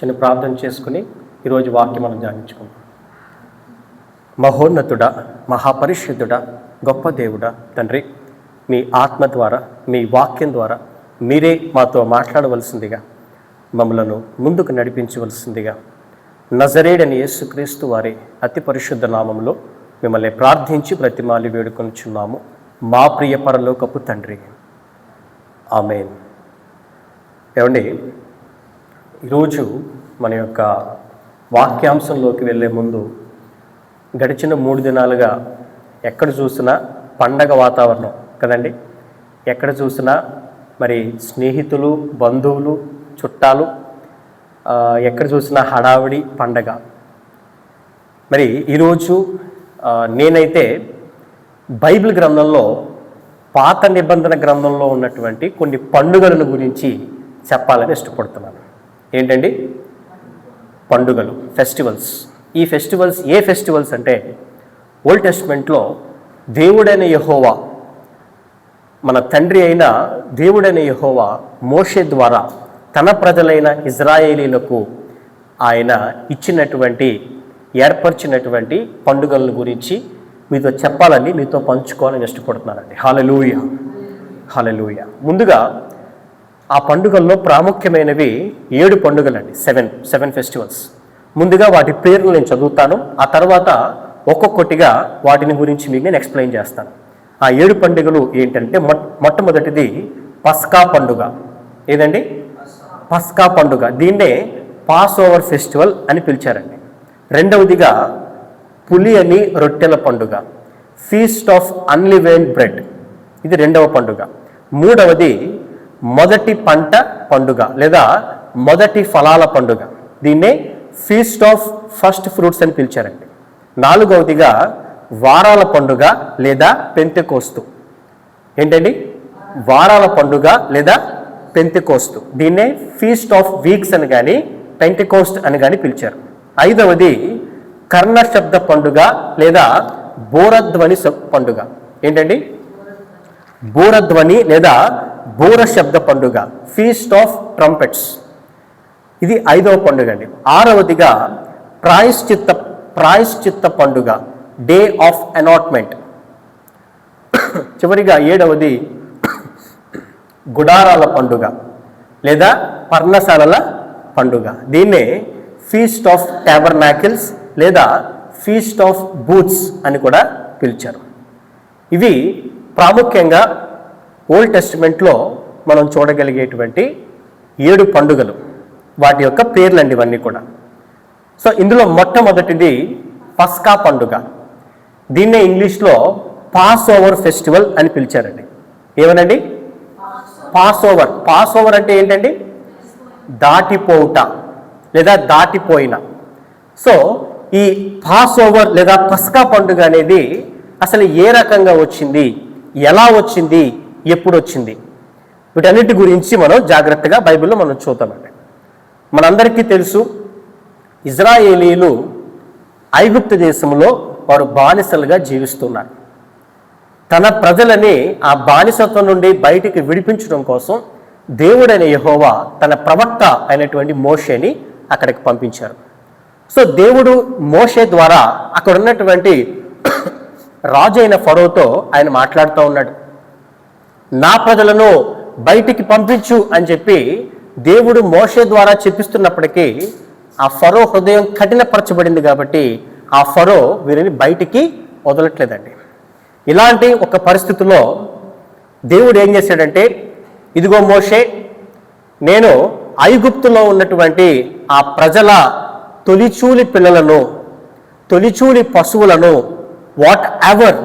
చిన్న ప్రార్థన చేసుకుని ఈరోజు వాక్యం మనం ధ్యానించుకుందాం. మహోన్నతుడా, మహాపరిశుద్ధుడా, గొప్ప దేవుడా తండ్రి, మీ ఆత్మ ద్వారా, మీ వాక్యం ద్వారా మీరే మాతో మాట్లాడవలసిందిగా, మమ్మలను ముందుకు నడిపించవలసిందిగా నజరేయుడైన యేసుక్రీస్తు వారి అతి పరిశుద్ధ నామములో మిమ్మల్ని ప్రార్థించి బ్రతిమాలి వేడుకొనుచున్నాము, మా ప్రియ పరలోకపు తండ్రి. ఆమేన్. ఏమండి, ఈరోజు మన యొక్క వాక్యాంశంలోకి వెళ్ళే ముందు గడిచిన 3 దినాలుగా ఎక్కడ చూసినా పండగ వాతావరణం కదండి. ఎక్కడ చూసినా మరి స్నేహితులు, బంధువులు, చుట్టాలు, ఎక్కడ చూసినా హడావిడి పండగ. మరి ఈరోజు నేనైతే బైబిల్ గ్రంథంలో, పాత నిబంధన గ్రంథంలో ఉన్నటువంటి కొన్ని పండుగలను గురించి చెప్పాలని ఇష్టపడుతున్నాను. ఏంటండి? పండుగలు, ఫెస్టివల్స్. ఈ ఫెస్టివల్స్ ఏ ఫెస్టివల్స్ అంటే, ఓల్డ్ టెస్ట్మెంట్లో దేవుడైన యెహోవా, మన తండ్రి అయిన దేవుడైన యెహోవా మోషే ద్వారా తన ప్రజలైన ఇజ్రాయేలీలకు ఆయన ఇచ్చినటువంటి, ఏర్పరిచినటువంటి పండుగల గురించి మీతో చెప్పాలని, మీతో పంచుకోవాలని ఇష్టపడుతున్నానండి. హల్లెలూయా, హల్లెలూయా. ముందుగా ఆ పండుగల్లో ప్రాముఖ్యమైనవి 7 పండుగలండి. Seven festivals. ముందుగా వాటి పేర్లు నేను చదువుతాను, ఆ తర్వాత ఒక్కొక్కటిగా వాటిని గురించి మీకు నేను ఎక్స్ప్లెయిన్ చేస్తాను. ఆ 7 పండుగలు ఏంటంటే, మొట్టమొదటిది పస్కా పండుగ. ఏదండి? పస్కా పండుగ. దీన్నే పాస్ ఓవర్ ఫెస్టివల్ అని పిలిచారండి. రెండవదిగా పులి అని రొట్టెల పండుగ, ఫీస్ట్ ఆఫ్ అన్లివెన్డ్ బ్రెడ్. ఇది రెండవ పండుగ. మూడవది మొదటి పంట పండుగ లేదా మొదటి ఫలాల పండుగ. దీన్నే ఫీస్ట్ ఆఫ్ ఫస్ట్ ఫ్రూట్స్ అని పిలిచారండి. నాలుగవదిగా వారాల పండుగ లేదా పెంతెకోస్తు. ఏంటండి? వారాల పండుగ లేదా పెంతెకోస్తు. దీన్నే ఫీస్ట్ ఆఫ్ వీక్స్ అని కానీ, పెంటెకోస్ట్ అని కానీ పిలిచారు. ఐదవది కర్ణ శబ్ద పండుగ లేదా బోరధ్వని పండుగ. ఏంటండి? బోరధ్వని లేదా బోర శబ్ద పండుగ, ఫీస్ట్ ఆఫ్ ట్రంపెట్స్. ఇది 5వ పండుగ అండి. ఆరవదిగా ప్రాయశ్చిత్త పండుగ, డే ఆఫ్ అలాట్మెంట్. చివరిగా 7వది గుడారాల పండుగ లేదా పర్ణశాలల పండుగ. దీన్నే ఫీస్ట్ ఆఫ్ టాబర్నాకిల్స్ లేదా ఫీస్ట్ ఆఫ్ బూత్స్ అని కూడా పిలిచారు. ఇవి ప్రాముఖ్యంగా ఓల్డ్ టెస్టిమెంట్లో మనం చూడగలిగేటువంటి 7 పండుగలు, వాటి యొక్క పేర్లండి ఇవన్నీ కూడా. సో ఇందులో మొట్టమొదటిది పస్కా పండుగ. దీన్నే ఇంగ్లీష్లో పాస్ ఓవర్ ఫెస్టివల్ అని పిలిచారండి. ఏమనండి? Pass over. పాస్ ఓవర్ అంటే ఏంటండి? దాటిపోవుట లేదా దాటిపోయిన. సో ఈ పాస్ ఓవర్ లేదా పస్కా పండుగ అనేది అసలు ఏ రకంగా వచ్చింది, ఎలా వచ్చింది, ఎప్పుడు వచ్చింది, వీటన్నిటి గురించి మనం జాగ్రత్తగా బైబిల్లో మనం చూద్దామండి. మనందరికీ తెలుసు, ఇజ్రాయేలీలు ఐగుప్తు దేశంలో వారు బానిసలుగా జీవిస్తున్నారు. తన ప్రజలని ఆ బానిసత్వం నుండి బయటికి విడిపించడం కోసం దేవుడైన యెహోవా తన ప్రవక్త అయినటువంటి మోషేని అక్కడికి పంపించారు. సో దేవుడు మోషే ద్వారా అక్కడ ఉన్నటువంటి రాజు అయిన ఫరోతో ఆయన మాట్లాడుతూ ఉన్నాడు. నా ప్రజలను బయటికి పంపించు అని చెప్పి దేవుడు మోషే ద్వారా చెప్పిస్తున్నప్పటికీ ఆ ఫరో హృదయం కఠినపరచబడింది కాబట్టి ఆ ఫరో వీరిని బయటికి వదలట్లేదండి. ఇలాంటి ఒక పరిస్థితిలో దేవుడు ఏం చేశాడంటే, ఇదిగో మోషే, నేను ఐగుప్తులో ఉన్నటువంటి ఆ ప్రజల తొలిచూలి పిల్లలను, తొలిచూలి పశువులను, వాట్ ఎవర్,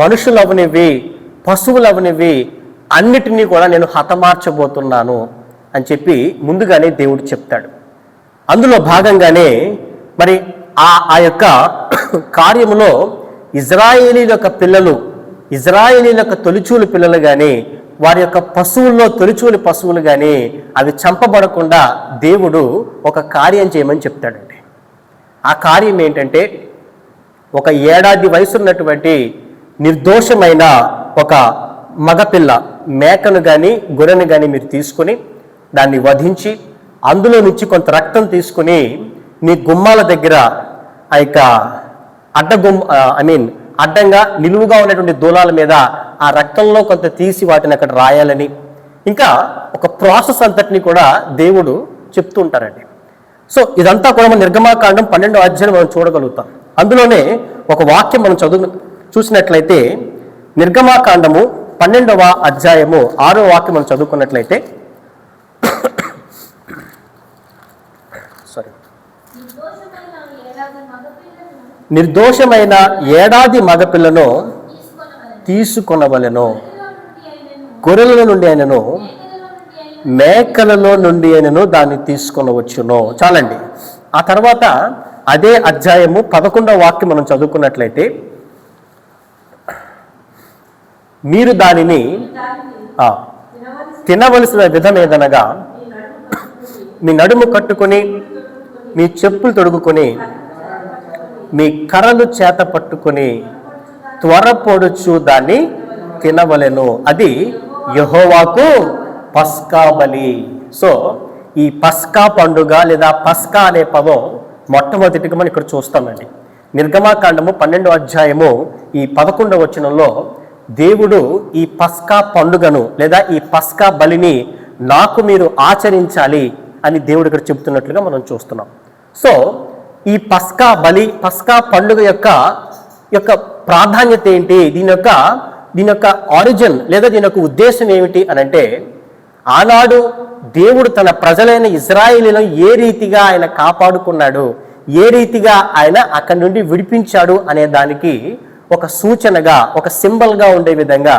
మనుషులవనివి, పశువులవనివి అన్నిటినీ కూడా నేను హతమార్చబోతున్నాను అని చెప్పి ముందుగానే దేవుడు చెప్తాడు. అందులో భాగంగానే మరి ఆ యొక్క కార్యములో ఇజ్రాయేలీల యొక్క పిల్లలు, ఇజ్రాయేలీల యొక్క తొలిచూలు పిల్లలు కానీ, వారి యొక్క పశువుల్లో తొలిచూలి పశువులు కానీ అవి చంపబడకుండా దేవుడు ఒక కార్యం చేయమని చెప్తాడండి. ఆ కార్యం ఏంటంటే, ఒక 1 ఏడాది వయసున్నటువంటి నిర్దోషమైన ఒక మగపిల్ల మేకను కానీ గొర్రెను కానీ మీరు తీసుకొని దాన్ని వధించి అందులో నుంచి కొంత రక్తం తీసుకుని మీ గుమ్మాల దగ్గర ఆ యొక్క అడ్డంగా నిలువుగా ఉన్నటువంటి దూలాల మీద ఆ రక్తంలో కొంత తీసి వాటిని అక్కడ రాయాలని, ఇంకా ఒక ప్రాసెస్ అంతటిని కూడా దేవుడు చెప్తూ ఉంటారండి. సో ఇదంతా కూడా మన నిర్గమాకాండం 12వ అధ్యాయం మనం చూడగలుగుతాం. అందులోనే ఒక వాక్యం మనం చూసినట్లయితే నిర్గమాకాండము 12వ అధ్యాయము 6వ వాక్యం మనం చదువుకున్నట్లయితే నిర్దోషమైన ఏడాది మగపిల్లను తీసుకొనవలెను, గొర్రెల నుండి అయినను మేకలలో నుండి అయినను దాన్ని తీసుకొనవచ్చును. చాలండి. ఆ తర్వాత అదే అధ్యాయము 11వ వాక్యం మనం చదువుకున్నట్లయితే మీరు దానిని తినవలసిన విధం ఏదనగా మీ నడుము కట్టుకొని మీ చెప్పులు తొడుగుకొని మీ కర్రలు చేత పట్టుకొని త్వరపొడుచు దాన్ని తినవలెను, అది యెహోవాకు పస్కా బలి. సో ఈ పస్కా పండుగ లేదా పస్కా అనే పదం మొట్టమొదటిగా మనం ఇక్కడ చూస్తామండి. నిర్గమాకాండము 12వ అధ్యాయము ఈ 11వ వచనంలో దేవుడు ఈ పస్కా పండుగను లేదా ఈ పస్కా బలిని నాకు మీరు ఆచరించాలి అని దేవుడు ఇక్కడ చెబుతున్నట్లుగా మనం చూస్తున్నాం. సో ఈ పస్కా బలి, పస్కా పండుగ యొక్క ప్రాధాన్యత ఏంటి, దీని యొక్క ఆరిజిన్ లేదా దీని యొక్క ఉద్దేశం ఏమిటి అని అంటే, ఆనాడు దేవుడు తన ప్రజలైన ఇజ్రాయేలీలను ఏ రీతిగా ఆయన కాపాడుకున్నాడు, ఏ రీతిగా ఆయన అక్కడి నుండి విడిపించాడు అనే దానికి ఒక సూచనగా, ఒక సింబల్గా ఉండే విధంగా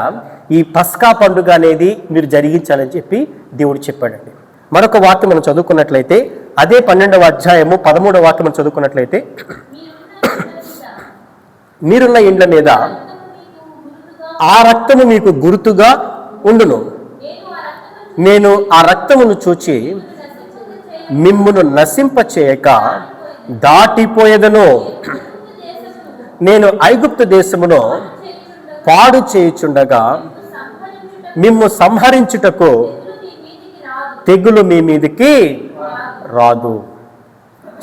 ఈ పస్కా పండుగ అనేది మీరు జరిగించాలని చెప్పి దేవుడు చెప్పాడండి. మరొక వాక్యం మనం చదువుకున్నట్లయితే అదే 12వ అధ్యాయము 13వ వాక్యం మనం చదువుకున్నట్లయితే మీరున్న ఇండ్ల మీద ఆ రక్తము మీకు గుర్తుగా ఉండును, నేను ఆ రక్తమును చూచి మిమ్మును నశింప చేయక దాటిపోయేదను, నేను ఐగుప్తు దేశమును పాడు చేయుచుండగా మిమ్ము సంహరించుటకు తెగులు మీ మీదకి రాదు.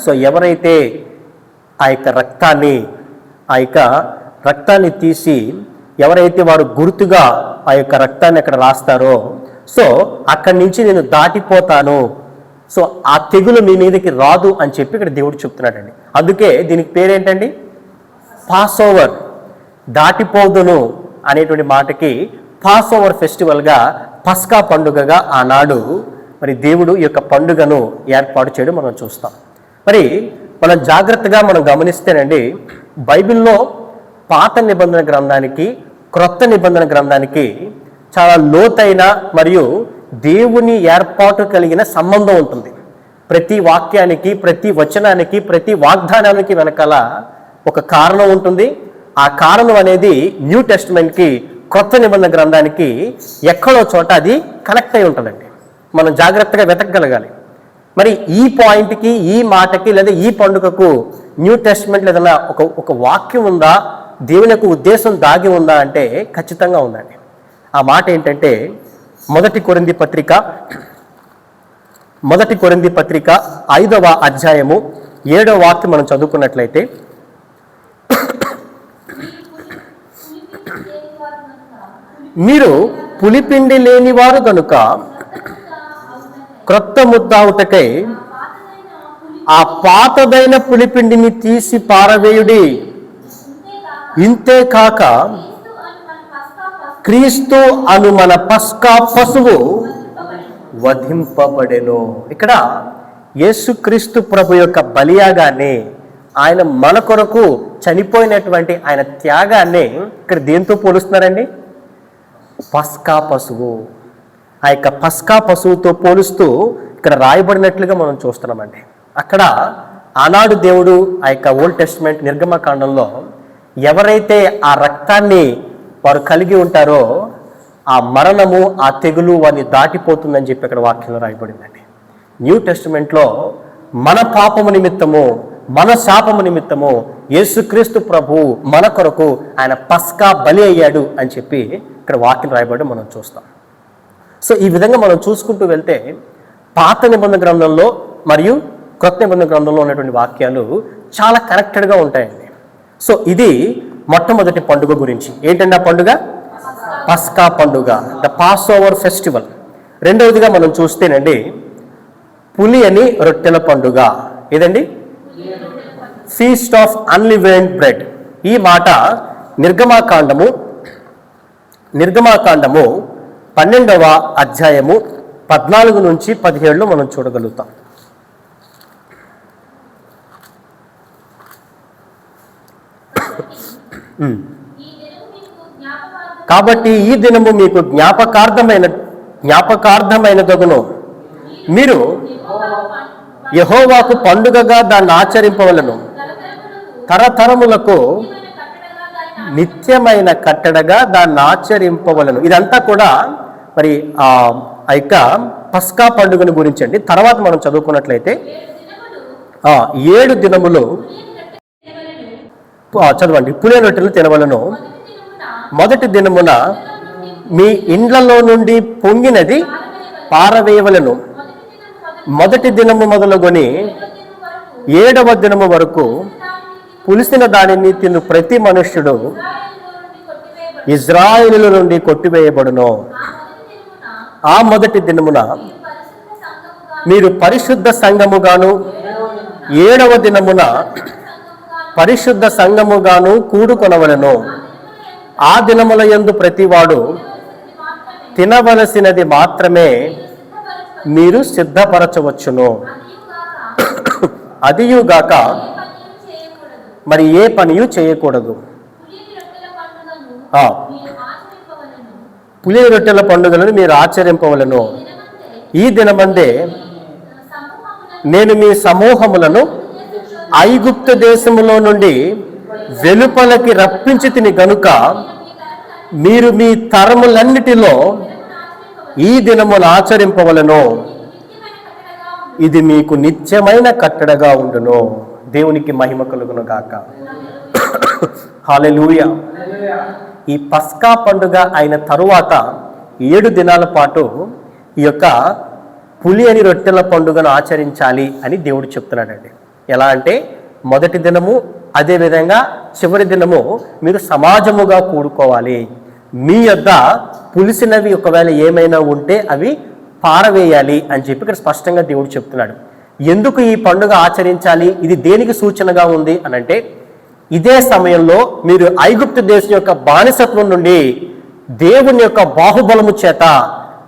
సో ఎవరైతే ఆ యొక్క రక్తాన్ని తీసి ఎవరైతే వారు గుర్తుగా ఆ యొక్క రక్తాన్ని అక్కడ రాస్తారో, సో అక్కడి నుంచి నేను దాటిపోతాను, సో ఆ తెగులు మీ మీదకి రాదు అని చెప్పి ఇక్కడ దేవుడు చెప్తున్నాడండి. అందుకే దీనికి పేరేంటండి, పాస్ ఓవర్, దాటిపోదును అనేటువంటి మాటకి పాస్ ఓవర్ ఫెస్టివల్గా, పస్కా పండుగగా ఆనాడు మరి దేవుడు ఈ యొక్క పండుగను ఏర్పాటు చేయడం మనం చూస్తాం. మరి మనం జాగ్రత్తగా మనం గమనిస్తేనండి, బైబిల్లో పాత నిబంధన గ్రంథానికి క్రొత్త నిబంధన గ్రంథానికి చాలా లోతైన మరియు దేవుని ఏర్పాటు కలిగిన సంబంధం ఉంటుంది. ప్రతి వాక్యానికి, ప్రతి వచనానికి, ప్రతి వాగ్దానానికి వెనకాల ఒక కారణం ఉంటుంది. ఆ కారణం అనేది న్యూ టెస్టిమెంట్కి, క్రొత్త నిబంధన గ్రంథానికి ఎక్కడో చోట అది కనెక్ట్ అయి ఉంటుందండి. మనం జాగ్రత్తగా వెతకగలగాలి. మరి ఈ పాయింట్కి, ఈ మాటకి లేదా ఈ పండుగకు న్యూ టెస్టిమెంట్ ఏదైనా ఒక వాక్యం ఉందా, దేవుని యొక్క ఉద్దేశం దాగి ఉందా అంటే ఖచ్చితంగా ఉందండి. ఆ మాట ఏంటంటే మొదటి కొరింథీ పత్రిక 5వ అధ్యాయము 7వ వాక్యం మనం చదువుకున్నట్లయితే, మీరు పులిపిండి లేనివారు గనుక క్రొత్త ముద్దావుటకై ఆ పాతదైన పులిపిండిని తీసి పారవేయుడి, ఇంతే కాక క్రీస్తు అను మన పస్కా పశువు వధింపబడెను. ఇక్కడ యేసుక్రీస్తు ప్రభు యొక్క బలియాగాన్ని, ఆయన మన కొరకు చనిపోయినటువంటి ఆయన త్యాగాన్ని ఇక్కడ దేంతో పోలుస్తున్నారండి, పస్కా పశువు. ఆ యొక్క పస్కా పశువుతో పోలుస్తూ ఇక్కడ రాయబడినట్లుగా మనం చూస్తున్నామండి. అక్కడ ఆనాడు దేవుడు ఆ యొక్క ఓల్డ్ టెస్టిమెంట్ నిర్గమకాండంలో ఎవరైతే ఆ రక్తాన్ని వారు కలిగి ఉంటారో ఆ మరణము, ఆ తెగులు వారిని దాటిపోతుందని చెప్పి అక్కడ వాక్యంలో రాయబడిందండి. న్యూ టెస్టిమెంట్లో మన పాపము నిమిత్తము, మన శాపము నిమిత్తము యేసుక్రీస్తు ప్రభు మన కొరకు ఆయన పస్కా బలి అయ్యాడు అని చెప్పి ఇక్కడ వాక్యం రాయబడి మనం చూస్తాం. సో ఈ విధంగా మనం చూసుకుంటూ వెళ్తే పాత నిబంధన గ్రంథంలో మరియు కొత్త నిబంధన గ్రంథంలో ఉన్నటువంటి వాక్యాలు చాలా కనెక్టెడ్గా ఉంటాయండి. సో ఇది మొట్టమొదటి పండుగ గురించి. ఏంటంటే ఆ పండుగ పస్కా పండుగ, ద పాస్ ఓవర్ ఫెస్టివల్. రెండవదిగా మనం చూస్తేనండి పులియని రొట్టెల పండుగ. ఏదండి? Feast of unleavened bread. ఈ మాట నిర్గమాకాండము 12వ అధ్యాయము 14 నుంచి 17 మనం చూడగలుగుతాం. కాబట్టి ఈ దినము మీకు జ్ఞాపకార్థమైనదగును. మీరు యెహోవాకు పండుగగా దాన్ని ఆచరింపవలను. తరతరములకు నిత్యమైన కట్టడగా దాన్ని ఆచరింపవలను. ఇదంతా కూడా మరి ఆ యొక్క పస్కా పండుగను గురించి అండి. తర్వాత మనం చదువుకున్నట్లయితే 7 దినములు చదవండి. పులియని రొట్టెలు తినవలను. మొదటి దినమున మీ ఇండ్లలో నుండి పొంగినది పారవేయవలను. మొదటి దినము మొదలుకొని 7వ దినము వరకు పులిసిన దానిని తిను ప్రతి మనుష్యుడు ఇజ్రాయేలుల నుండి కొట్టివేయబడును. ఆ మొదటి దినమున మీరు పరిశుద్ధ సంఘముగాను 7వ దినమున పరిశుద్ధ సంఘముగాను కూడుకొనవలను. ఆ దినముల యందు ప్రతివాడు తినవలసినది మాత్రమే మీరు సిద్ధపరచవచ్చును. అదియుగాక మరి ఏ పనియు చేయకూడదు. పులియని రొట్టెల పండుగలను మీరు ఆచరింపవలను. ఈ దినమందే నేను మీ సమూహములను ఐగుప్తు దేశములో నుండి వెలుపలకి రప్పించి తిని గనుక మీరు మీ తరములన్నిటిలో ఈ దినమును ఆచరింపవలను. ఇది మీకు నిత్యమైన కట్టడగా ఉండును. దేవునికి మహిమ కలుగును గాక. హల్లెలూయా. ఈ పస్కా పండుగ అయిన తరువాత 7 దినాల పాటు ఈ యొక్క పులియని రొట్టెల పండుగను ఆచరించాలి అని దేవుడు చెప్తున్నాడండి. ఎలా అంటే మొదటి దినము అదేవిధంగా చివరి దినము మీరు సమాజముగా కూడుకోవాలి. మీ యొద్ద పులిసినవి ఒకవేళ ఏమైనా ఉంటే అవి పారవేయాలి అని చెప్పి ఇక్కడ స్పష్టంగా దేవుడు చెప్తున్నాడు. ఎందుకు ఈ పండుగ ఆచరించాలి? ఇది దేనికి సూచనగా ఉంది అనంటే ఇదే సమయంలో మీరు ఐగుప్తు దేశం యొక్క బానిసత్వం నుండి దేవుని యొక్క బాహుబలము చేత,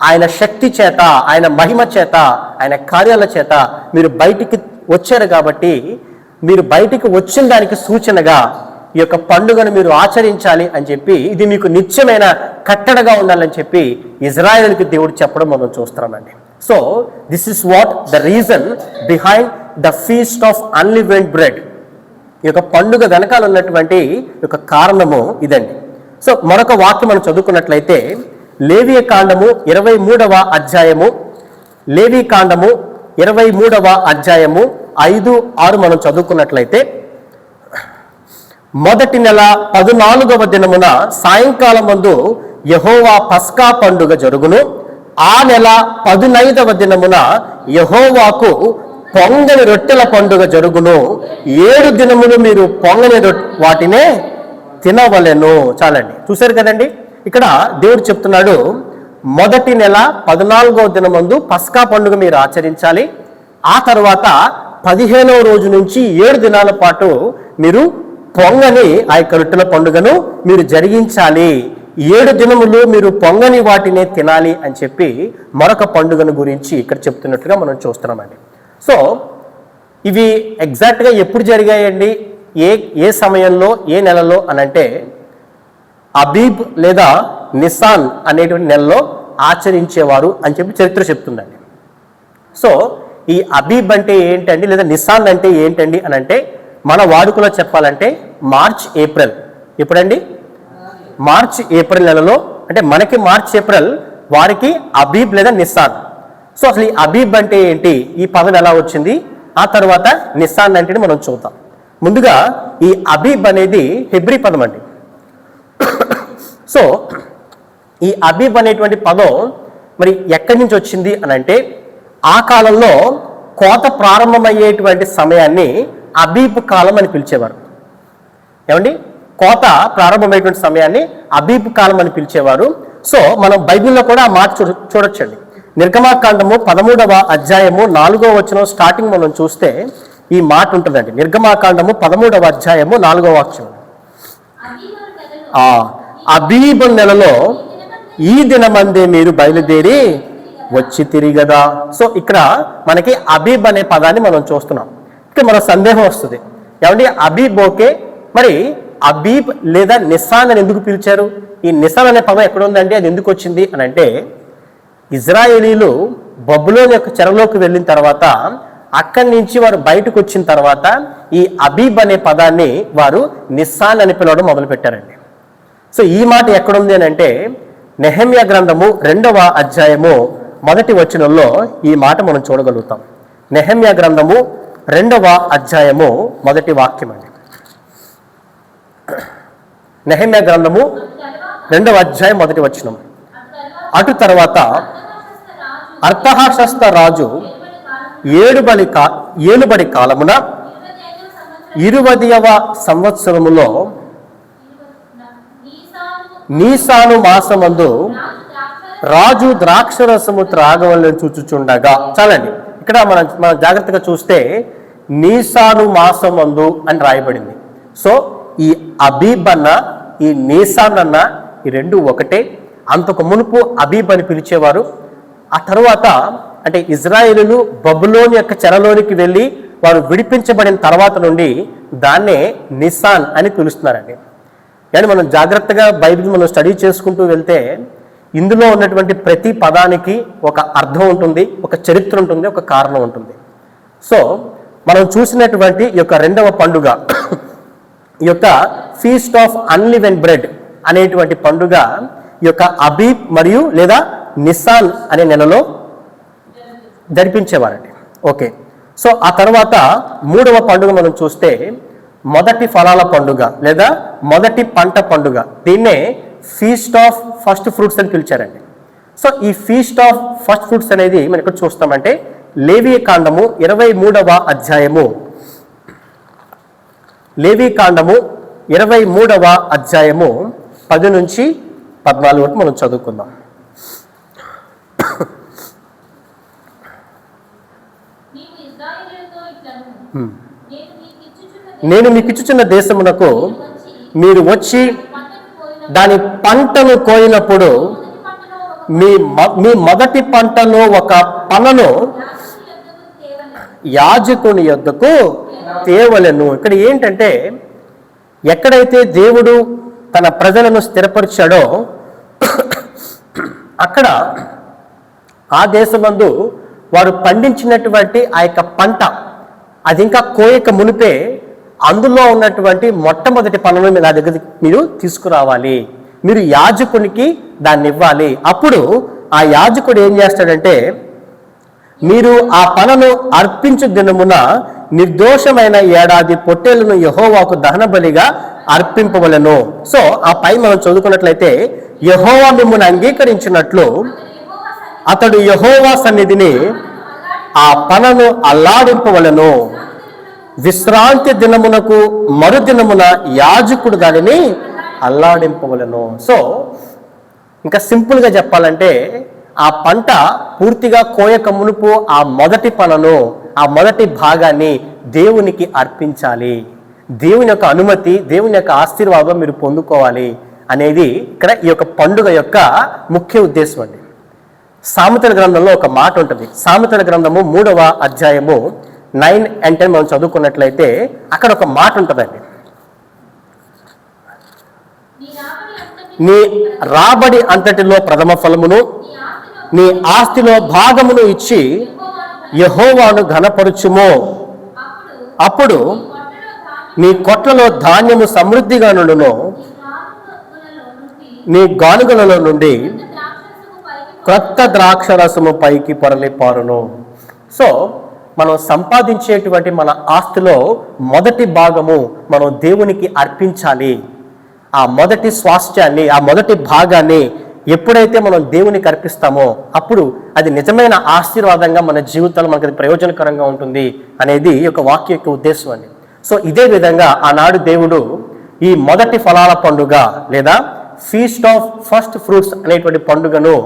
ఆయన శక్తి చేత, ఆయన మహిమ చేత, ఆయన కార్యాల చేత మీరు బయటికి వచ్చారు. కాబట్టి మీరు బయటికి వచ్చిన దానికి సూచనగా ఈ యొక్క పండుగను మీరు ఆచరించాలి అని చెప్పి, ఇది మీకు నిత్యమైన కట్టడగా ఉండాలని చెప్పి ఇజ్రాయేలుకి దేవుడు చెప్పడం మనం చూస్తున్నామండి. So this is what the reason behind the feast of unleavened bread. ఈ యొక్క పండుగ వెనకాల ఉన్నటువంటి యొక్క కారణము ఇదండి. సో మరొక వాక్యం మనం చదువుకున్నట్లయితే లేవీ కాండము 23వ అధ్యాయము 5-6 మనం చదువుకున్నట్లయితే మొదటి నెల 14వ దినమున సాయంకాలం మందు యెహోవా పస్కా పండుగ జరుగును. ఆ నెల 15వ దినమున యెహోవాకు పొంగని రొట్టెల పండుగ జరుగును. 7 దినములు మీరు పొంగని వాటినే తినవలెను. చాలండి, చూశారు కదండి. ఇక్కడ దేవుడు చెప్తున్నాడు, మొదటి నెల 14వ దినమందు పస్కా పండుగ మీరు ఆచరించాలి. ఆ తర్వాత 15వ రోజు నుంచి 7 దినాల పాటు మీరు పొంగని ఆ యొక్క రొట్టెల పండుగను మీరు జరిగించాలి. 7 దినములు మీరు పొంగని వాటినే తినాలి అని చెప్పి మరొక పండుగను గురించి ఇక్కడ చెప్తున్నట్టుగా మనం చూస్తున్నామండి. సో ఇవి ఎగ్జాక్ట్గా ఎప్పుడు జరిగాయండి, ఏ సమయంలో, ఏ నెలలో అనంటే అబీబ్ లేదా నిసాన్ అనేటువంటి నెలలో ఆచరించేవారు అని చెప్పి చరిత్ర చెప్తుందండి. సో ఈ అబీబ్ అంటే ఏంటండి, లేదా నిసాన్ అంటే ఏంటండి అనంటే మన వాడుకలో చెప్పాలంటే మార్చ్ ఏప్రిల్. ఎప్పుడండి? మార్చ్ ఏప్రిల్ నెలలో. అంటే మనకి మార్చ్ ఏప్రిల్, వారికి అబీబ్ లేదా నిసాన్. సో అసలు ఈ అబీబ్ అంటే ఏంటి, ఈ పదం ఎలా వచ్చింది, ఆ తర్వాత నిసాన్ అంటే మనం చూద్దాం. ముందుగా ఈ అబీబ్ అనేది హెబ్రీ పదం అండి. సో ఈ అబీబ్ అనేటువంటి పదం మరి ఎక్కడి నుంచి వచ్చింది అనంటే ఆ కాలంలో కోత ప్రారంభమయ్యేటువంటి సమయాన్ని అబీబ్ కాలం అని పిలిచేవారు. ఏమండి, కోత ప్రారంభమయ్యేటువంటి సమయాన్ని అబీబ్ కాలం అని పిలిచేవారు. సో మనం బైబిల్లో కూడా ఆ మాట చూడొచ్చండి. నిర్గమాకాండము 13వ అధ్యాయము 4వ వచనం స్టార్టింగ్ మనం చూస్తే ఈ మాట ఉంటుందండి. నిర్గమాకాండము 13వ అధ్యాయము 4వ వాక్యం. అబీబు నెలలో ఈ దినమందే మీరు బయలుదేరి వచ్చి తిరిగదా. సో ఇక్కడ మనకి అబీబ్ అనే పదాన్ని మనం చూస్తున్నాం. ఇక్కడ మన సందేహం వస్తుంది, ఏమండి అబీబ్ ఓకే, మరి అబీబ్ లేదా నిసాన్ అని ఎందుకు పిలిచారు? ఈ నిసాన్ అనే పదం ఎక్కడ ఉందండి, అది ఎందుకు వచ్చింది అని అంటే, ఇజ్రాయేలీలు బబులోను యొక్క చెరలోకి వెళ్ళిన తర్వాత అక్కడి నుంచి వారు బయటకు వచ్చిన తర్వాత ఈ అబీబ్ అనే పదాన్ని వారు నిసాన్ అని పిలవడం మొదలుపెట్టారండి. సో ఈ మాట ఎక్కడుంది అని అంటే, నెహెమ్యా గ్రంథము 2వ అధ్యాయము 1వ వచనంలో ఈ మాట మనం చూడగలుగుతాం. నెహెమ్యా గ్రంథము 2వ అధ్యాయము 1వ వాక్యం అండి. నెహెమ్యా గ్రంథము 2వ అధ్యాయం 1వ వచనం. అటు తర్వాత అర్తహషస్త రాజు ఏలుబడి కాలమున 20వ సంవత్సరములో నీసాను మాసమందు రాజు ద్రాక్షరసము త్రాగవలని చూచుచుండగా. చాలండి, ఇక్కడ మనం జాగ్రత్తగా చూస్తే నీసాను మాసమందు అని రాయబడింది. సో ఈ అబీబ్ అన్న ఈ నీసాన్ అన్న ఈ రెండు ఒకటే. అంతకు మునుపు అబీబ్ అని పిలిచేవారు. ఆ తరువాత అంటే ఇజ్రాయేలులు బబులోను యొక్క చెరలోనికి వెళ్ళి వారు విడిపించబడిన తర్వాత నుండి దాన్నే నిసాన్ అని పిలుస్తున్నారండి. కానీ మనం జాగ్రత్తగా బైబిల్ మనం స్టడీ చేసుకుంటూ వెళ్తే ఇందులో ఉన్నటువంటి ప్రతి పదానికి ఒక అర్థం ఉంటుంది, ఒక చరిత్ర ఉంటుంది, ఒక కారణం ఉంటుంది. సో మనం చూసినటువంటి ఈ యొక్క 2వ పండుగ, ఈ యొక్క ఫీస్ట్ ఆఫ్ అన్లివెన్ బ్రెడ్ అనేటువంటి పండుగ ఈ యొక్క అబీబ్ మరియు లేదా నిసాన్ అనే నెలలో జరిపించేవారండి. ఓకే, సో ఆ తర్వాత 3వ పండుగ మనం చూస్తే మొదటి ఫలాల పండుగ లేదా మొదటి పంట పండుగ. దీన్నే ఫీస్ట్ ఆఫ్ ఫస్ట్ ఫ్రూట్స్ అని పిలిచారండి. సో ఈ ఫీస్ట్ ఆఫ్ ఫస్ట్ ఫ్రూట్స్ అనేది మనం ఇక్కడ చూస్తామంటే లేవీకాండము 23వ అధ్యాయము 10 నుంచి 14 వరకు మనం చదువుకుందాం. నేను మీకు ఇచ్చుచున్న దేశమునకు మీరు వచ్చి దాని పంటను కోయినప్పుడు మీ మొదటి పంటలో ఒక పనను యాజకుని యొద్దకు తేవలెను. ఇక్కడ ఏంటంటే, ఎక్కడైతే దేవుడు తన ప్రజలను స్థిరపరిచాడో అక్కడ ఆ దేశమందు వారు పండించినటువంటి ఆ యొక్క పంట అది ఇంకా కోయక మునిపే అందులో ఉన్నటువంటి మొట్టమొదటి పనులను నా దగ్గర మీరు తీసుకురావాలి, మీరు యాజకునికి దాన్ని ఇవ్వాలి. అప్పుడు ఆ యాజకుడు ఏం చేస్తాడంటే, మీరు ఆ పనును అర్పించు దినమున నిర్దోషమైన ఏడాది పొట్టేళ్లను యెహోవాకు దహన బలిగా అర్పింపవలెను. సో ఆ పై మనం చదువుకున్నట్లయితే, యెహోవా మిమ్మును అంగీకరించినట్లు అతడు యెహోవా సన్నిధిని ఆ పనును అల్లాడింపవలెను. విశ్రాంతి దినమునకు మరుదినమున యాజకుడు దానిని అల్లాడింపవలెను. సో ఇంకా సింపుల్గా చెప్పాలంటే, ఆ పంట పూర్తిగా కోయక మునుపు ఆ మొదటి పనును, ఆ మొదటి భాగాన్ని దేవునికి అర్పించాలి. దేవుని యొక్క అనుమతి, దేవుని యొక్క ఆశీర్వాదం మీరు పొందుకోవాలి అనేది ఇక్కడ ఈ యొక్క పండుగ యొక్క ముఖ్య ఉద్దేశం అండి. సామెతల గ్రంథంలో ఒక మాట ఉంటుంది. సామెతల గ్రంథము 3వ అధ్యాయము 9 and 10 మనం చదువుకున్నట్లయితే అక్కడ ఒక మాట ఉంటుందండి. నీ రాబడి అంతటిలో ప్రథమ ఫలమును నీ ఆస్తిలో భాగమును ఇచ్చి యెహోవాను ఘనపరచుము. అప్పుడు నీ కొట్లలో ధాన్యము సమృద్ధిగా నుండును, నీ గానుగలలో నుండి క్రొత్త ద్రాక్షరసము పైకి పొరలి పారును. సో మనం సంపాదించేటువంటి మన ఆస్తిలో మొదటి భాగము మనం దేవునికి అర్పించాలి. ఆ మొదటి స్వాస్థ్యాన్ని, ఆ మొదటి భాగాన్ని ఎప్పుడైతే మనం దేవునికి అర్పిస్తామో అప్పుడు అది నిజమైన ఆశీర్వాదంగా మన జీవితాలు మనకు అది ప్రయోజనకరంగా ఉంటుంది అనేది ఈ యొక్క వాక్య యొక్క ఉద్దేశం అండి. సో ఇదే విధంగా ఆనాడు దేవుడు ఈ మొదటి ఫలాల పండుగ లేదా ఫీస్ట్ ఆఫ్ ఫస్ట్ ఫ్రూట్స్ అనేటువంటి పండుగను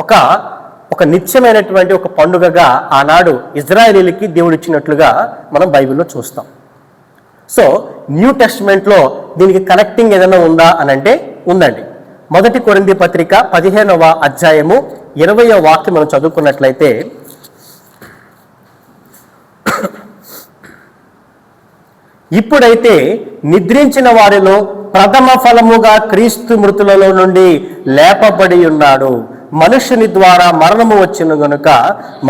ఒక నిత్యమైనటువంటి ఒక పండుగగా ఆనాడు ఇజ్రాయేలీలకి దేవుడు ఇచ్చినట్లుగా మనం బైబిల్లో చూస్తాం. సో న్యూ టెస్ట్మెంట్లో దీనికి కనెక్టింగ్ ఏదైనా ఉందా అని అంటే ఉందండి. మొదటి కొరింథీ పత్రిక 15వ అధ్యాయము 20వ వాక్యం మనం చదువుకున్నట్లయితే, ఇప్పుడైతే నిద్రించిన వారిలో ప్రథమ ఫలముగా క్రీస్తు మృతులలో నుండి లేపబడి ఉన్నాడు. మనుషుని ద్వారా మరణము వచ్చిన గనుక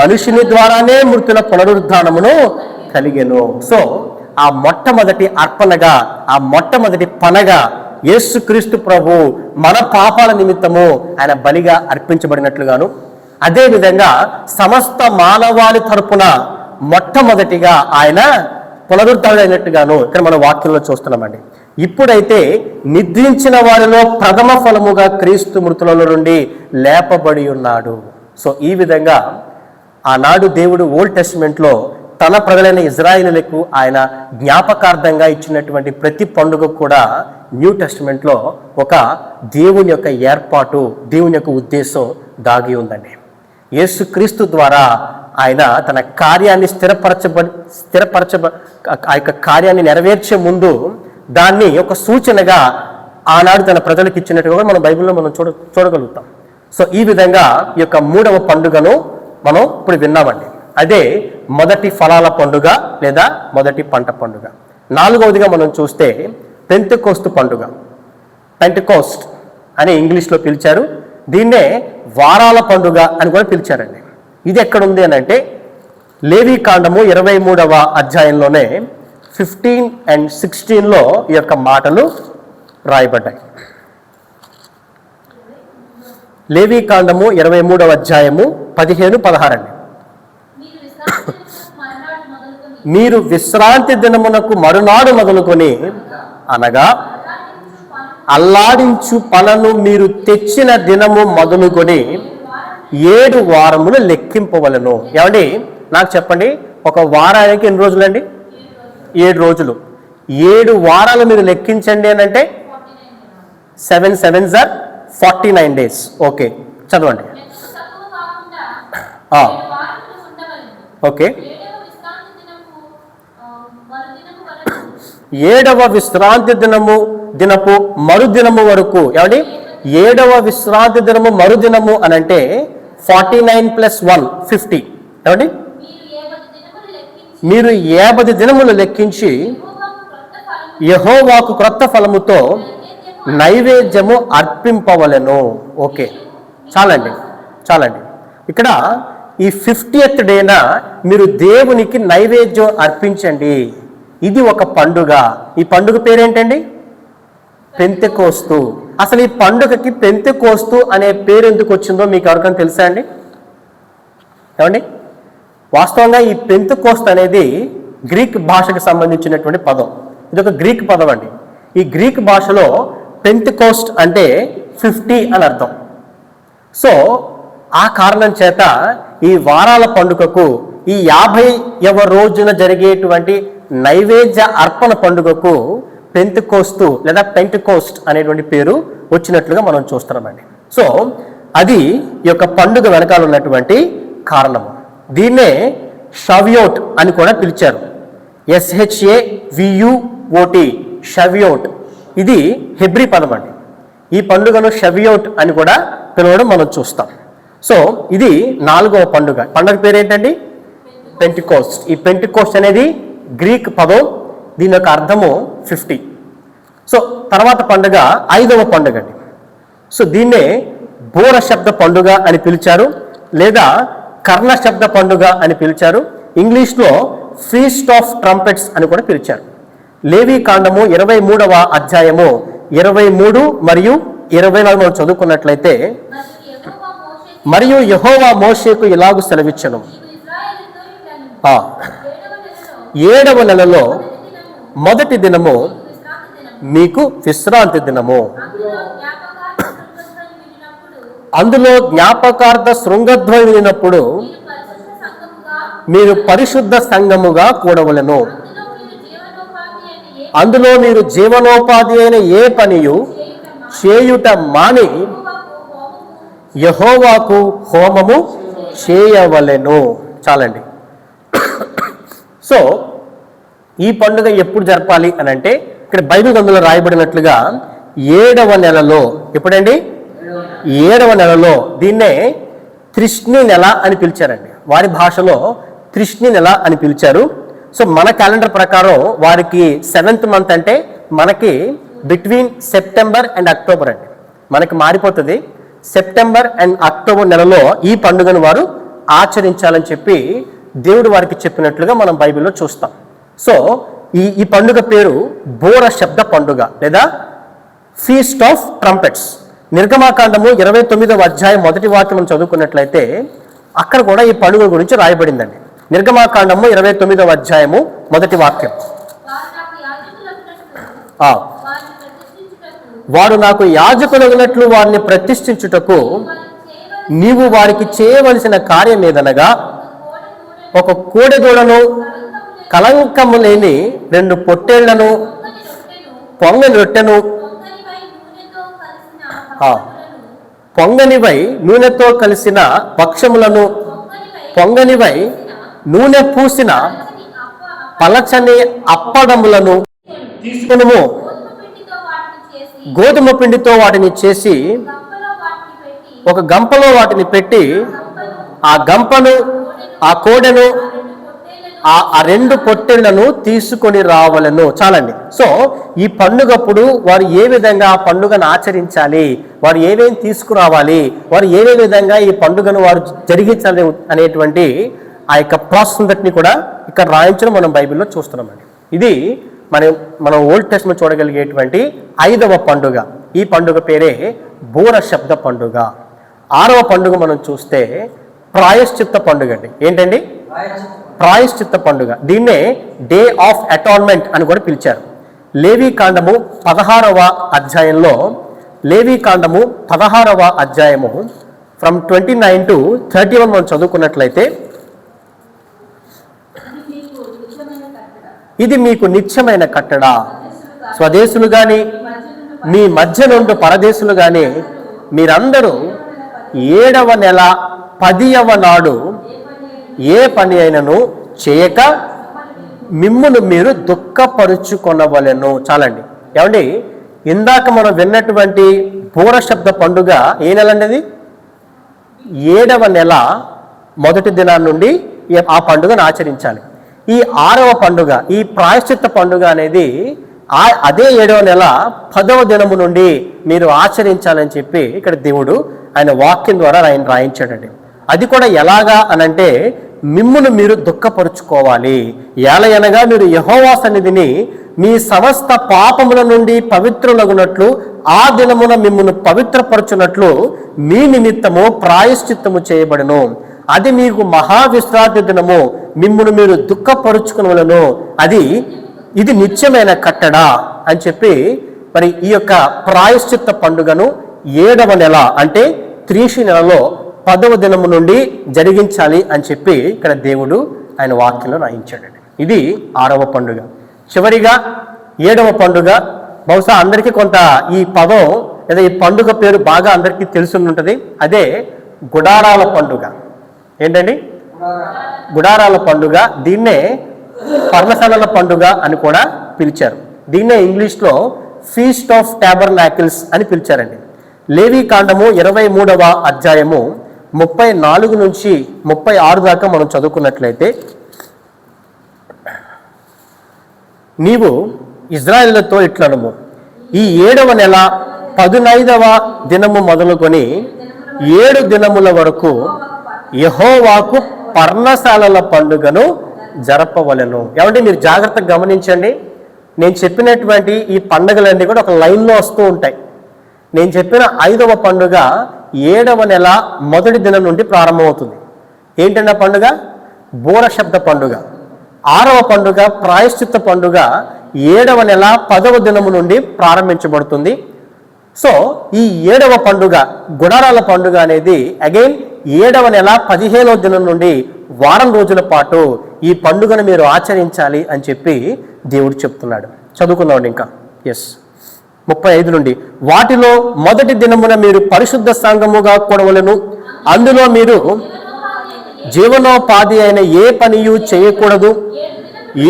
మనుషుని ద్వారానే మృతుల పునరుద్ధానమును కలిగెను. సో ఆ మొట్టమొదటి అర్పణగా, ఆ మొట్టమొదటి పనగా యేసుక్రీస్తు ప్రభు మన పాపాల నిమిత్తము ఆయన బలిగా అర్పించబడినట్లుగాను, అదేవిధంగా సమస్త మానవాళి తరపున మొట్టమొదటిగా ఆయన పునరుద్ధరణైనట్టుగాను ఇక్కడ మన వాక్యంలో చూస్తున్నామండి. ఇప్పుడైతే నిద్రించిన వారిలో ప్రథమ ఫలముగా క్రీస్తు మృతులలో నుండి లేపబడి ఉన్నాడు. సో ఈ విధంగా ఆనాడు దేవుడు ఓల్డ్ టెస్టిమెంట్లో తన ప్రజలైన ఇజ్రాయేలీలకు ఆయన జ్ఞాపకార్థంగా ఇచ్చినటువంటి ప్రతి పండుగ కూడా న్యూ టెస్టిమెంట్లో ఒక దేవుని యొక్క ఏర్పాటు, దేవుని యొక్క ఉద్దేశం దాగి ఉందండి. యేసుక్రీస్తు ద్వారా ఆయన తన కార్యాన్ని ఆ యొక్క కార్యాన్ని నెరవేర్చే ముందు దాన్ని ఒక సూచనగా ఆనాడు తన ప్రజలకు ఇచ్చినట్టుగా మనం బైబిల్లో మనం చూడగలుగుతాం. సో ఈ విధంగా ఈ యొక్క 3వ పండుగను మనం ఇప్పుడు విన్నామండి. అదే మొదటి ఫలాల పండుగ లేదా మొదటి పంట పండుగ. 4వదిగా మనం చూస్తే పెంతెకోస్తు పండుగ. పెంటెకోస్ట్ అని ఇంగ్లీష్లో పిలిచారు. దీన్నే వారాల పండుగ అని కూడా పిలిచారండి. ఇది ఎక్కడుంది అని అంటే లేవీ కాండము 23వ అధ్యాయంలోనే 15 and 16లో ఈ యొక్క మాటలు రాయబడ్డాయి. లేవీ కాండము 23వ అధ్యాయము 15-16 అండి. మీరు విశ్రాంతి దినమునకు మరునాడు మొదలుకొని అనగా అల్లాడించు పలను మీరు తెచ్చిన దినము మొదలుకొని 7 వారములు లెక్కింపవలను. ఏమండి నాకు చెప్పండి, ఒక వారానికి ఎన్ని రోజులండి? 7 రోజులు. 7 వారాలు మీరు లెక్కించండి అని అంటే 7 7s are 49 days. ఓకే, చదవండి. ఓకే, 7వ విశ్రాంతి దినపు మరుదినము వరకు. ఏమండి 7వ విశ్రాంతి దినము మరుదినము అని అంటే 49 + 1 50. ఏమండి మీరు 50 దినములు లెక్కించి యెహోవాకు క్రొత్త ఫలముతో నైవేద్యము అర్పింపవలెను. ఓకే, చాలండి. ఇక్కడ ఈ 50th డేన మీరు దేవునికి నైవేద్యం అర్పించండి. ఇది ఒక పండుగ. ఈ పండుగ పేరేంటండి? పెంతెకోస్తు. అసలు ఈ పండుగకి పెంతెకోస్తు అనే పేరు ఎందుకు వచ్చిందో మీకు ఎవరికైనా తెలుసా అండి? ఏమండి, వాస్తవంగా ఈ పెంతెకోస్తు అనేది గ్రీక్ భాషకు సంబంధించినటువంటి పదం. ఇది ఒక గ్రీక్ పదం అండి. ఈ గ్రీక్ భాషలో పెంతెకోస్ట్ అంటే 50 అని అర్థం. సో ఆ కారణం చేత ఈ వారాల పండుగకు, ఈ 50వ రోజున జరిగేటువంటి నైవేద్య అర్పణ పండుగకు పెంతెకోస్తు లేదా పెంటెకోస్ట్ అనేటువంటి పేరు వచ్చినట్లుగా మనం చూస్తున్నామండి. సో అది ఈ యొక్క పండుగ వెనకాల ఉన్నటువంటి కారణము. దీన్నే షవ్యోట్ అని కూడా పిలిచారు. SHAVUOT, షవ్యోట్. ఇది హెబ్రీ పదం అండి. ఈ పండుగను షవ్యోట్ అని కూడా పిలవడం మనం చూస్తాం. సో ఇది 4వ పండుగ. పండుగ పేరు ఏంటండి? పెంటెకోస్ట్. ఈ పెంటెకోస్ట్ అనేది గ్రీక్ పదం. దీని యొక్క అర్థము 50. సో తర్వాత పండుగ 5వ పండుగ అండి. సో దీన్నే బోర శబ్ద పండుగ అని పిలిచారు, లేదా కర్ణ శబ్ద పండుగ అని పిలిచారు. ఇంగ్లీష్లో ఫీస్ట్ ఆఫ్ ట్రంపెట్స్ అని కూడా పిలిచారు. లేవీ కాండము 23వ అధ్యాయము 23 మరియు 24 మనం చదువుకున్నట్లయితే, మరియు యెహోవా మోషేకు ఇలాగు సెలవిచ్చెను, 7వ నెలలో మొదటి దినము మీకు విశ్రాంతి దినము. అందులో జ్ఞాపకార్థ శృంగధ్వని వినినప్పుడు మీరు పరిశుద్ధ సంఘముగా కూడవలెను. అందులో మీరు జీవనోపాధి అయిన ఏ పనియు చేయుట మాని యెహోవాకు హోమము చేయవలెను. చాలండి. సో ఈ పండుగ ఎప్పుడు జరపాలి అని అంటే ఇక్కడ బైబిల్ గ్రంథంలో రాయబడినట్లుగా 7వ నెలలో, ఎప్పుడండి? 7వ నెలలో. దీన్నే త్రిష్ణి నెల అని పిలిచారండి. వారి భాషలో త్రిష్ణి నెల అని పిలిచారు. సో మన క్యాలెండర్ ప్రకారం వారికి 7th మంత్ అంటే మనకి బిట్వీన్ సెప్టెంబర్ అండ్ అక్టోబర్ అండి. మనకి మారిపోతుంది. సెప్టెంబర్ అండ్ అక్టోబర్ నెలలో ఈ పండుగను వారు ఆచరించాలని చెప్పి దేవుడు వారికి చెప్పినట్లుగా మనం బైబిల్లో చూస్తాం. సో ఈ పండుగ పేరు బోర శబ్ద పండుగ లేదా ఫీస్ట్ ఆఫ్ ట్రంపెట్స్. నిర్గమాకాండము 29వ అధ్యాయం 1వ వాక్యం చదువుకున్నట్లయితే అక్కడ కూడా ఈ పండుగ గురించి రాయబడిందండి. నిర్గమాకాండము 29వ అధ్యాయము 1వ వాక్యం. వారు నాకు యాజకులగినట్లు వారిని ప్రతిష్ఠించుటకు నీవు వారికి చేయవలసిన కార్యం ఏదనగా ఒక కోడెదూడను, కలంకము లేని 2 పొట్టేళ్లను, పొంగని రొట్టెను, పొంగనివై నూనెతో కలిసిన భక్ష్యములను, పొంగనివై నూనె పూసిన పలచని అప్పడములను తీసుకును. గోధుమ పిండితో వాటిని చేసి ఒక గంపలో వాటిని పెట్టి ఆ గంపను, ఆ కోడెను, ఆ 2 పొట్టేళ్లను తీసుకొని రావాలను. చాలండి. సో ఈ పండుగప్పుడు వారు ఏ విధంగా ఆ పండుగను ఆచరించాలి, వారు ఏమేమి తీసుకురావాలి, వారు ఏ విధంగా ఈ పండుగను వారు జరిగించాలి అనేటువంటి ఆ యొక్క ప్రాసెస్ అంతటిని కూడా ఇక్కడ రాయించడం మనం బైబిల్లో చూస్తున్నామండి. ఇది మనం ఓల్డ్ టెస్ట్మెంట్ చూడగలిగేటువంటి 5వ పండుగ. ఈ పండుగ పేరే బోర శబ్ద పండుగ. 6వ పండుగ మనం చూస్తే ప్రాయశ్చిత్త పండుగ అండి. ఏంటండి? ప్రాయశ్చిత్త పండుగ. దీన్నే డే ఆఫ్ అటాన్మెంట్ అని కూడా పిలిచారు. లేవీ కాండము 16వ అధ్యాయంలో, లేవీ కాండము 16వ అధ్యాయము ఫ్రమ్ 29 to 31 మనం చదువుకున్నట్లయితే, ఇది మీకు నిత్యమైన కట్టడ, స్వదేశులు గాని మీ మధ్య నుండి పరదేశులు గాని మీరందరూ 7వ నెల 10వ నాడు ఏ పని అయినను చేయక మిమ్మును మీరు దుఃఖపరుచుకొనవలెను. చాలండి. ఏమండి, ఇందాక మనం విన్నటువంటి బోర శబ్ద పండుగ ఏ నెల అండి? అది 7వ నెల 1వ దినాన్ని నుండి ఆ పండుగను ఆచరించాలి. ఈ 6వ పండుగ, ఈ ప్రాయశ్చిత్త పండుగ అనేది అదే 7వ నెల 10వ దినము నుండి మీరు ఆచరించాలని చెప్పి ఇక్కడ దేవుడు ఆయన వాక్యం ద్వారా ఆయన రాయించాడండి. అది కూడా ఎలాగా అనంటే మిమ్మును మీరు దుఃఖపరుచుకోవాలి. ఏలయనగా మీరు యెహోవా సన్నిధిని మీ సమస్త పాపముల నుండి పవిత్రులగునట్లు ఆ దినమున మిమ్మును పవిత్రపరచునట్లు మీ నిమిత్తము ప్రాయశ్చిత్తము చేయబడును. అది మీకు మహావిశ్రాంతి దినము, మిమ్మును మీరు దుఃఖపరుచుకునవలను. ఇది నిత్యమైన కట్టడ అని చెప్పి మరి ఈ యొక్క ప్రాయశ్చిత్త పండుగను 7వ నెల అంటే త్రీషి నెలలో 10వ దినము నుండి జరిగించాలి అని చెప్పి ఇక్కడ దేవుడు ఆయన వాక్యంలో రాయించాడండి. ఇది 6వ పండుగ. చివరిగా 7వ పండుగ. బహుశా అందరికీ కొంత ఈ పదం లేదా ఈ పండుగ పేరు బాగా అందరికీ తెలిసి ఉంటుంది. అదే గుడారాల పండుగ. ఏంటండి? గుడారాల పండుగ. దీన్నే పర్ణశాలల పండుగ అని కూడా పిలిచారు. దీన్నే ఇంగ్లీష్లో ఫీస్ట్ ఆఫ్ టాబర్నాకిల్స్ అని పిలిచారండి. లేవీ కాండము 23వ అధ్యాయము 34 నుంచి 36 దాకా మనం చదువుకున్నట్లయితే, నీవు ఇజ్రాయేలుతో ఇట్లనము, ఈ 7వ నెల 15వ దినము మొదలుకొని 7 దినముల వరకు యెహోవాకు పర్ణశాలల పండుగను జరపవలెను. ఏమంటే మీరు జాగ్రత్తగా గమనించండి. నేను చెప్పినటువంటి ఈ పండుగలన్నీ కూడా ఒక లైన్లో వస్తూ ఉంటాయి. నేను చెప్పిన 5వ పండుగ 7వ నెల 1వ దినం నుండి ప్రారంభమవుతుంది. ఏంటంటే పండుగ? బోర శబ్ద పండుగ. 6వ పండుగ ప్రాయశ్చిత్త పండుగ 7వ నెల 10వ దినము నుండి ప్రారంభించబడుతుంది. సో ఈ 7వ పండుగ గుడారాల పండుగ అనేది అగైన్ 7వ నెల 15వ దినం నుండి వారం రోజుల పాటు ఈ పండుగను మీరు ఆచరించాలి అని చెప్పి దేవుడు చెప్తున్నాడు. చదువుకుందామండి ఇంకా. 35 నుండి, వాటిలో మొదటి దినమున మీరు పరిశుద్ధ సంఘముగా కూడవలెను. అందులో మీరు జీవనోపాధి అయిన ఏ పనియు చేయకూడదు.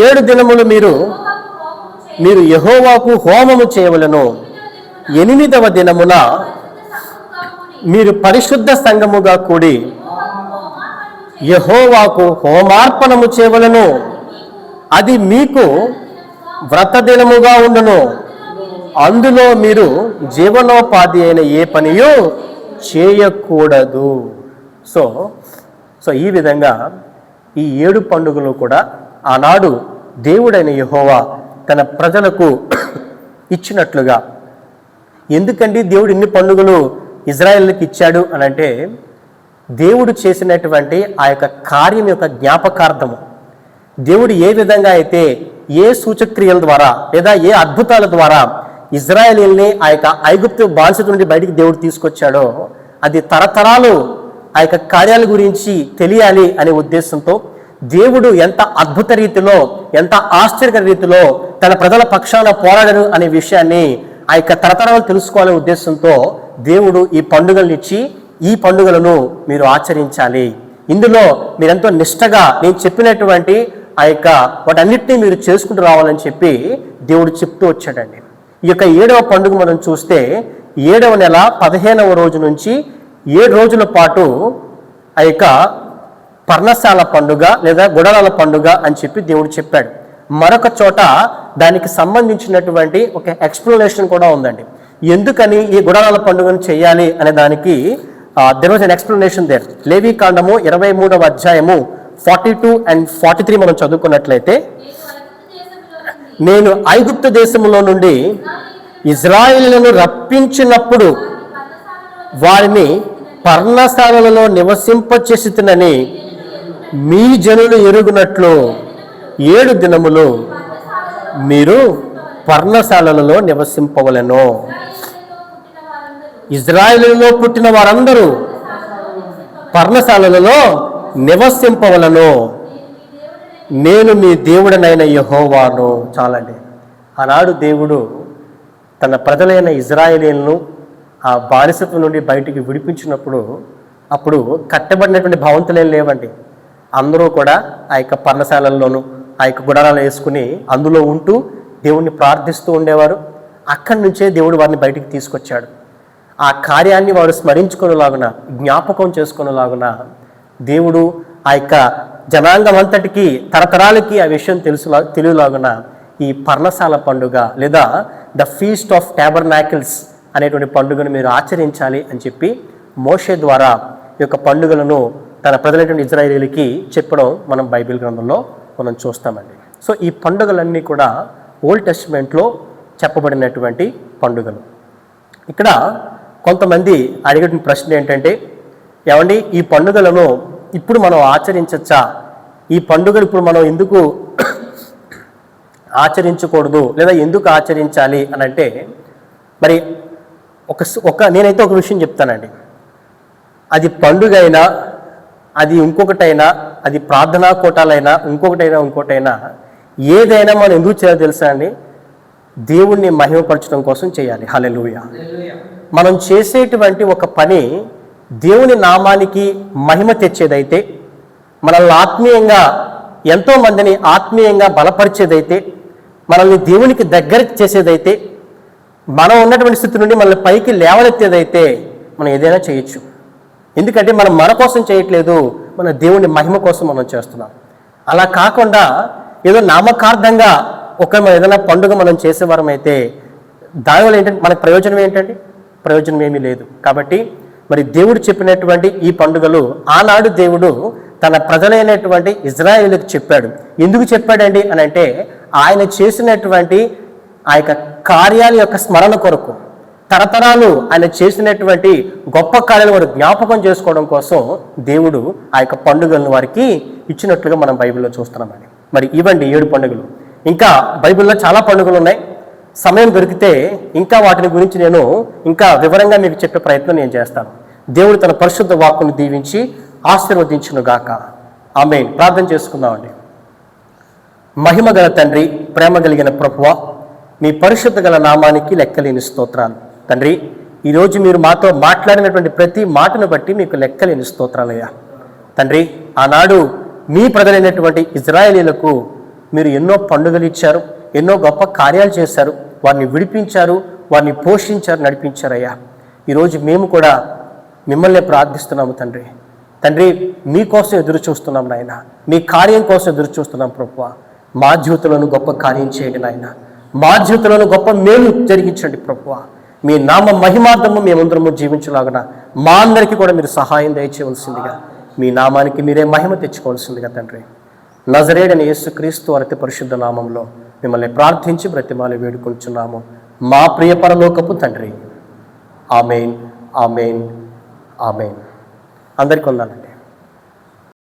7 దినములు మీరు యెహోవాకు హోమము చేయవలెను. 8వ దినమున మీరు పరిశుద్ధ సంఘముగా కూడి యెహోవాకు హోమార్పణము చేయవలెను. అది మీకు వ్రత దినముగా ఉండును. అందులో మీరు జీవనోపాధి అయిన ఏ పనియో చేయకూడదు. సో ఈ విధంగా ఈ 7 పండుగలు కూడా ఆనాడు దేవుడైన యెహోవా తన ప్రజలకు ఇచ్చినట్లుగా. ఎందుకండి దేవుడు ఇన్ని పండుగలు ఇజ్రాయేల్కి ఇచ్చాడు అని అంటే, దేవుడు చేసినటువంటి ఆ యొక్క కార్యం యొక్క జ్ఞాపకార్థము. దేవుడు ఏ విధంగా అయితే ఏ సూచక్రియల ద్వారా లేదా ఏ అద్భుతాల ద్వారా ఇజ్రాయేలీల్ని ఆ యొక్క ఐగుప్తు బానిసత నుండి బయటికి దేవుడు తీసుకొచ్చాడో, అది తరతరాలు ఆ యొక్క కార్యాల గురించి తెలియాలి అనే ఉద్దేశంతో దేవుడు ఎంత అద్భుత రీతిలో, ఎంత ఆశ్చర్యకర రీతిలో తన ప్రజల పక్షాన పోరాడను అనే విషయాన్ని ఆ యొక్క తరతరాలు తెలుసుకోవాలనే ఉద్దేశంతో దేవుడు ఈ పండుగలను ఇచ్చి, ఈ పండుగలను మీరు ఆచరించాలి, ఇందులో మీరెంతో నిష్టగా నేను చెప్పినటువంటి ఆ యొక్క వాటన్నిటినీ మీరు చేసుకుంటూ రావాలని చెప్పి దేవుడు చెప్తూ వచ్చాడండి. ఈ యొక్క 7వ పండుగ మనం చూస్తే 7వ నెల 15వ రోజు నుంచి 7 రోజుల పాటు ఆ యొక్క పర్ణశాల పండుగ లేదా గుడారాల పండుగ అని చెప్పి దేవుడు చెప్పాడు. మరొక చోట దానికి సంబంధించినటువంటి ఒక ఎక్స్ప్లెనేషన్ కూడా ఉందండి. ఎందుకని ఈ గుడారాల పండుగను చేయాలి అనే దానికి there was an explanation there. లేవీ కాండము 23వ అధ్యాయము 42 and 43 మనం చదువుకున్నట్లయితే, నేను ఐగుప్తు దేశంలో నుండి ఇజ్రాయేలును రప్పించినప్పుడు వారిని పర్ణశాలలో నివసింపచేసినని మీ జనులు ఎరుగునట్లు 7 దినములు మీరు పర్ణశాలలో నివసింపవలెను. ఇజ్రాయేలులో పుట్టిన వారందరూ పర్ణశాలలో నివసింపవలను. నేను మీ దేవుడనైన యెహోవాను. చాలండి. ఆనాడు దేవుడు తన ప్రజలైన ఇజ్రాయేలీలను ఆ బానిసత్వం నుండి బయటికి విడిపించినప్పుడు, అప్పుడు కట్టబడినటువంటి భవంతులేం లేవండి. అందరూ కూడా ఆ యొక్క పర్ణశాలల్లోనూ ఆ యొక్క గుడారాలు వేసుకుని అందులో ఉంటూ దేవుణ్ణి ప్రార్థిస్తూ ఉండేవారు. అక్కడి నుంచే దేవుడు వారిని బయటికి తీసుకొచ్చాడు. ఆ కార్యాన్ని వారు స్మరించుకునేలాగున, జ్ఞాపకం చేసుకునేలాగున దేవుడు ఆ యొక్క జనాంగం అంతటికి తరతరాలకి ఆ విషయం తెలియలాగున ఈ పర్ణశాల పండుగ లేదా ద ఫీస్ట్ ఆఫ్ టాబర్నాకిల్స్ అనేటువంటి పండుగను మీరు ఆచరించాలి అని చెప్పి మోషే ద్వారా ఈ యొక్క పండుగలను తన ప్రజలైనటువంటి ఇజ్రాయేలీలకి చెప్పడం మనం బైబిల్ గ్రంథంలో మనం చూస్తామండి. సో ఈ పండుగలన్నీ కూడా ఓల్డ్ టెస్టిమెంట్లో చెప్పబడినటువంటి పండుగలు. ఇక్కడ కొంతమంది అడిగేటువంటి ప్రశ్న ఏంటంటే, ఏమండి ఈ పండుగలను ఇప్పుడు మనం ఆచరించచ్చా? ఈ పండుగలు ఇప్పుడు మనం ఎందుకు ఆచరించకూడదు లేదా ఎందుకు ఆచరించాలి అని అంటే, మరి నేనైతే ఒక విషయం చెప్తానండి. అది పండుగ అయినా, అది ఇంకొకటైనా, అది ప్రార్థనా కోటాలైనా, ఇంకోటైనా ఏదైనా మనం ఎందుకు చేయాలో తెలుసా అండి? దేవుణ్ణి మహిమపరచడం కోసం చేయాలి. హల్లెలూయా. మనం చేసేటువంటి ఒక పని దేవుని నామానికి మహిమ తెచ్చేదైతే, మనల్ని ఆత్మీయంగా ఎంతో మందిని ఆత్మీయంగా బలపరిచేదైతే, మనల్ని దేవునికి దగ్గర చేసేదైతే, మనం ఉన్నటువంటి స్థితి నుండి మనల్ని పైకి లేవనెత్తేదైతే మనం ఏదైనా చేయొచ్చు. ఎందుకంటే మనం మన కోసం చేయట్లేదు, మన దేవుని మహిమ కోసం మనం చేస్తున్నాం. అలా కాకుండా ఏదో నామకార్థంగా ఏదైనా పండుగ మనం చేసేవారం అయితే దానివల్ల ఏంటంటే మనకు ప్రయోజనం ఏంటండి? ప్రయోజనం ఏమీ లేదు. కాబట్టి మరి దేవుడు చెప్పినటువంటి ఈ పండుగలు ఆనాడు దేవుడు తన ప్రజలైనటువంటి ఇజ్రాయేలుకు చెప్పాడు. ఎందుకు చెప్పాడండి అని అంటే, ఆయన చేసినటువంటి ఆ యొక్క కార్యాల యొక్క స్మరణ కొరకు, తరతరాలు ఆయన చేసినటువంటి గొప్ప కార్యాలు వారు జ్ఞాపకం చేసుకోవడం కోసం దేవుడు ఆ యొక్క పండుగలను వారికి ఇచ్చినట్లుగా మనం బైబిల్లో చూస్తున్నామండి. మరి ఇవ్వండి 7 పండుగలు. ఇంకా బైబిల్లో చాలా పండుగలు ఉన్నాయి. సమయం దొరికితే ఇంకా వాటిని గురించి నేను ఇంకా వివరంగా మీకు చెప్పే ప్రయత్నం నేను చేస్తాను. దేవుడు తన పరిశుద్ధ వాక్కును దీవించి ఆశీర్వదించునుగాక. ఆమేన్. ప్రార్థన చేసుకుందామండి. మహిమ గల తండ్రి, ప్రేమ కలిగిన ప్రభువా, మీ పరిశుద్ధ గల నామానికి లెక్కలేని స్తోత్రాలు. తండ్రి, ఈరోజు మీరు మాతో మాట్లాడినటువంటి ప్రతి మాటను బట్టి మీకు లెక్కలేని స్తోత్రాలయ్యా. తండ్రి, ఆనాడు మీ ప్రజలైనటువంటి ఇజ్రాయేలీలకు మీరు ఎన్నో పండుగలు ఇచ్చారు, ఎన్నో గొప్ప కార్యాలు చేశారు, వారిని విడిపించారు, వారిని పోషించారు, నడిపించారయ్యా. ఈరోజు మేము కూడా మిమ్మల్ని ప్రార్థిస్తున్నాము తండ్రి. తండ్రి, మీకోసం ఎదురు చూస్తున్నాం నాయన, మీ కార్యం కోసం ఎదురు చూస్తున్నాం ప్రభువా. మా జీవితంలోనూ గొప్ప కార్యం చేయండి నాయన, మా జీవితంలోనూ గొప్ప మేలు జరిగించండి ప్రభువా. మీ నామ మహిమార్థము మేమందరము జీవించలాగున మా అందరికీ కూడా మీరు సహాయం దయచేయవలసిందిగా, మీ నామానికి మీరే మహిమ తెచ్చుకోవాల్సిందిగా తండ్రి, నజరేయుడైన యేసుక్రీస్తు అతి పరిశుద్ధ నామంలో మిమ్మల్ని ప్రార్థించి బ్రతిమాలి వేడుకుంటున్నాము మా ప్రియ పరలోకపు తండ్రి. ఆమేన్, ఆమేన్, ఆమేన్. అందరికీ వందనాలు.